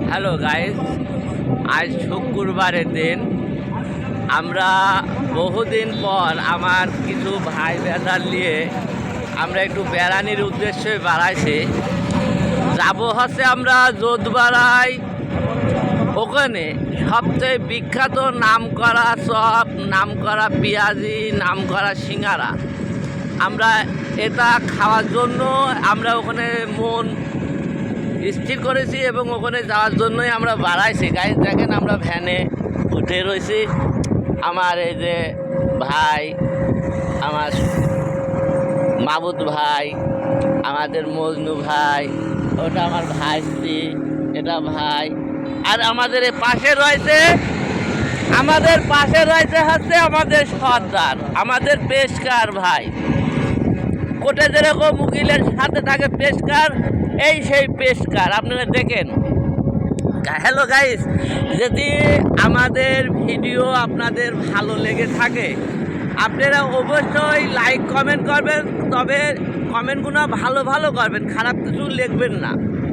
Hello guys, আজ শুক্রবারের দিন। আমরা বহুদিন পর আমার কিছু ভাই বেদার নিয়ে আমরা একটু বেড়ানির উদ্দেশ্যে বাড়াইছি। যাবো হচ্ছে আমরা যোধবাড়ায়, ওখানে সবচেয়ে বিখ্যাত নামকরা চপ, নামকরা পেঁয়াজি, নামকরা সিঙ্গারা। আমরা এটা খাওয়ার জন্য আমরা ওখানে মন স্থির করেছি এবং ওখানে যাওয়ার জন্যই আমরা বাড়াইছি। গাইজ দেখেন, আমরা ভ্যানে উঠে রয়েছি। আমার এই যে ভাই, আমার মাবুদ ভাই, আমাদের মজনু ভাই, ওটা আমার ভাইস্ত্রী, এটা ভাই। আর আমাদের এই পাশে রয়েছে হচ্ছে আমাদের সর্দার, আমাদের পেশকার ভাই। কোটে যেরকম উকিলের সাথে থাকে পেশকার, এই সেই পেশকার আপনারা দেখেন। হ্যালো গাইস, যদি আমাদের ভিডিও আপনাদের ভালো লেগে থাকে আপনারা অবশ্যই লাইক কমেন্ট করবেন, তবে কমেন্টগুলো ভালো ভালো করবেন, খারাপ কিছু লিখবেন না।